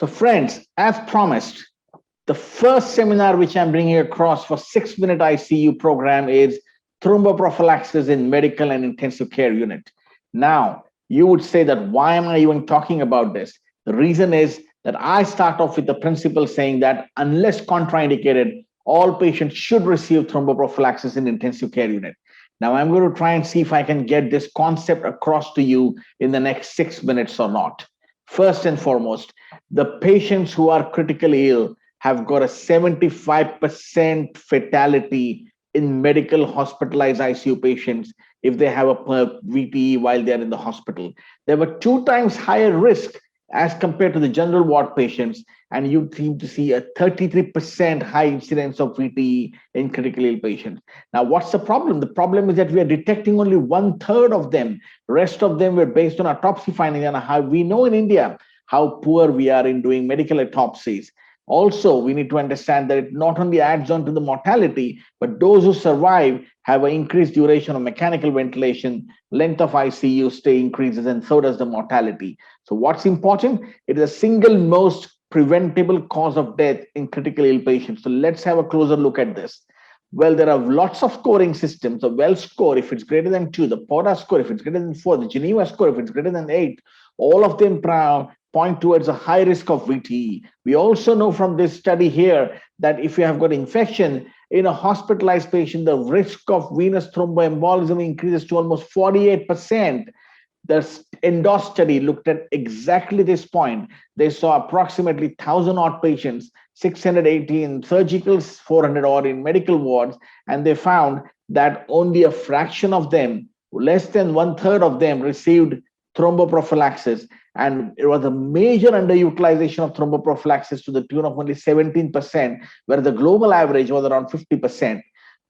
So friends, as promised, the first seminar which I'm bringing across for 6-minute ICU program is thromboprophylaxis in medical and intensive care unit. Now, you would say that why am I even talking about this? The reason is that I start off with the principle saying that unless contraindicated, all patients should receive thromboprophylaxis in intensive care unit. Now, I'm going to try and see if I can get this concept across to you in the next 6 minutes or not. First and foremost, the patients who are critically ill have got a 75% fatality in medical hospitalized ICU patients if they have a VTE while they're in the hospital. They have a 2 times higher risk as compared to the general ward patients, and you seem to see a 33% high incidence of VTE in critically ill patients. Now, what's the problem? The problem is that we are detecting only 1/3 of them. The rest of them were based on autopsy findings, and how we know in India how poor we are in doing medical autopsies. Also, we need to understand that it not only adds on to the mortality, but those who survive have an increased duration of mechanical ventilation, length of ICU stay increases, and so does the mortality. So what's important? It is the single most preventable cause of death in critically ill patients. So let's have a closer look at this. Well, there are lots of scoring systems. The Wells score, if it's greater than 2, the PODA score, if it's greater than 4, the Geneva score, if it's greater than 8, all of them point towards a high risk of VTE. We also know from this study here that if you have got infection in a hospitalized patient, the risk of venous thromboembolism increases to almost 48%. The ENDOS study looked at exactly this point. They saw approximately 1,000 odd patients, 680 in surgicals, 400 odd in medical wards, and they found that only a fraction of them, less than 1/3 of them, received thromboprophylaxis. And it was a major underutilization of thromboprophylaxis to the tune of only 17%, where the global average was around 50%.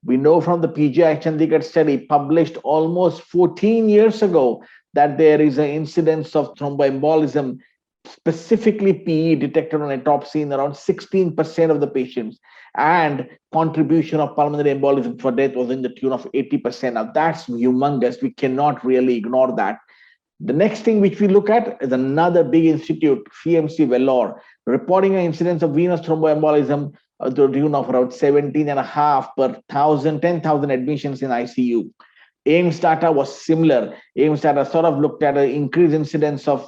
We know from the PGI Chandigarh study published almost 14 years ago that there is an incidence of thromboembolism, specifically PE, detected on autopsy in around 16% of the patients. And contribution of pulmonary embolism for death was in the tune of 80%. Now that's humongous. We cannot really ignore that. The next thing which we look at is another big institute, CMC Vellore, reporting an incidence of venous thromboembolism to the tune of around 17.5 per 10,000 admissions in ICU. AIMS data was similar. AIMS data sort of looked at an increased incidence of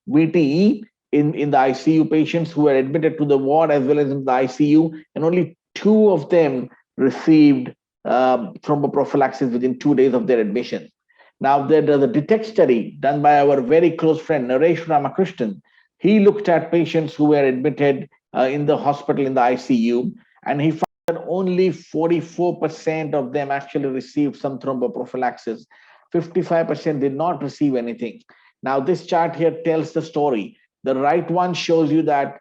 VTE in the ICU patients who were admitted to the ward as well as in the ICU, and only 2 of them received thromboprophylaxis within 2 days of their admission. Now, there's a DETECT study done by our very close friend, Naresh Ramakrishnan. He looked at patients who were admitted in the hospital in the ICU, and he found that only 44% of them actually received some thromboprophylaxis. 55% did not receive anything. Now, this chart here tells the story. The right one shows you that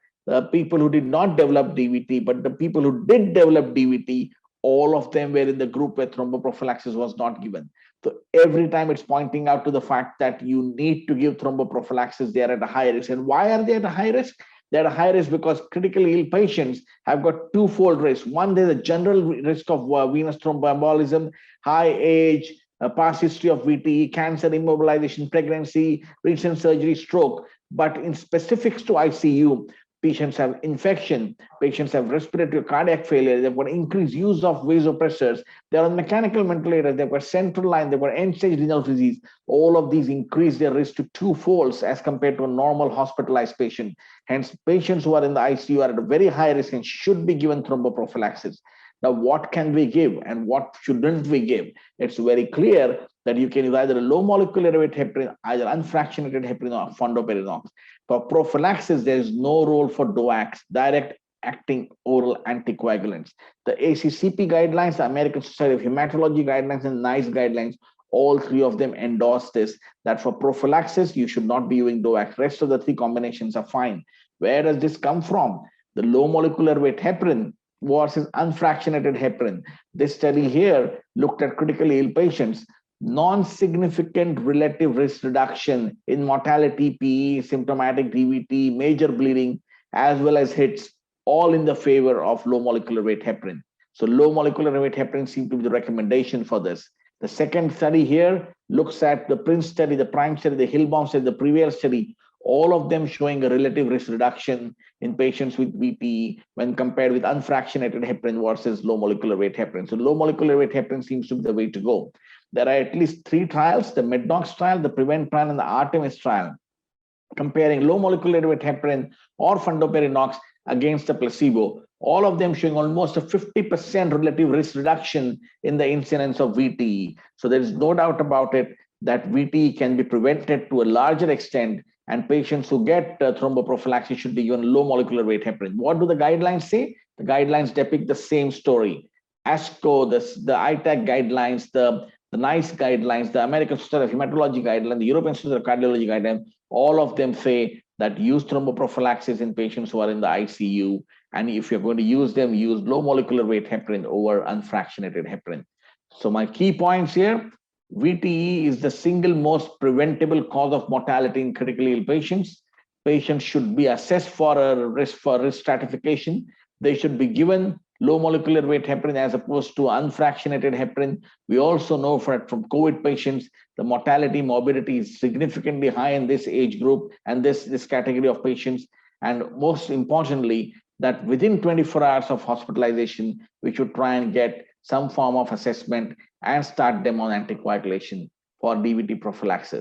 people who did not develop DVT, but the people who did develop DVT, all of them were in the group where thromboprophylaxis was not given. So every time it's pointing out to the fact that you need to give thromboprophylaxis, they are at a high risk. And why are they at a high risk? They're at a high risk because critically ill patients have got twofold risk. One, there's a general risk of venous thromboembolism, high age, past history of VTE, cancer, immobilization, pregnancy, recent surgery, stroke. But in specifics to ICU, patients have infection, patients have respiratory cardiac failure, they've got increased use of vasopressors, they're on mechanical ventilators, they've got central line, they've got end-stage renal disease. All of these increase their risk to 2-folds as compared to a normal hospitalized patient. Hence, patients who are in the ICU are at a very high risk and should be given thromboprophylaxis. Now, what can we give and what shouldn't we give? It's very clear that you can use either a low molecular weight heparin, either unfractionated heparin or fondoparinux. For prophylaxis, there is no role for DOACs, direct acting oral anticoagulants. The ACCP guidelines, the American Society of Hematology guidelines, and NICE guidelines, all 3 of them endorse this, that for prophylaxis, you should not be using DOACs. Rest of the 3 combinations are fine. Where does this come from? The low molecular weight heparin versus unfractionated heparin. This study here looked at critically ill patients. Non-significant relative risk reduction in mortality, PE, symptomatic DVT, major bleeding, as well as hits, all in the favor of low molecular weight heparin. So low molecular weight heparin seems to be the recommendation for this. The second study here looks at the PRINCE study, the PRIME study, the Hillbaum study, the PREVAIL study. all of them showing a relative risk reduction in patients with VTE when compared with unfractionated heparin versus low molecular weight heparin. So low molecular weight heparin seems to be the way to go. There are at least 3 trials, the MEDNOX trial, the PREVENT trial, and the ARTEMIS trial, comparing low molecular weight heparin or fondaparinux against the placebo, all of them showing almost a 50% relative risk reduction in the incidence of VTE. So there is no doubt about it that VTE can be prevented to a larger extent, and patients who get thromboprophylaxis should be given low molecular weight heparin. What do the guidelines say? The guidelines depict the same story. ASCO, the ITAC guidelines, the NICE guidelines, the American Society of Hematology guideline, the European Society of Cardiology guideline, all of them say that use thromboprophylaxis in patients who are in the ICU. And if you're going to use them, use low molecular weight heparin over unfractionated heparin. So my key points here, VTE is the single most preventable cause of mortality in critically ill patients. Patients should be assessed for a risk stratification. They should be given low molecular weight heparin as opposed to unfractionated heparin. We also know from COVID patients, the mortality morbidity is significantly high in this age group and this category of patients. And most importantly, that within 24 hours of hospitalization, we should try and get some form of assessment and start them on anticoagulation for DVT prophylaxis.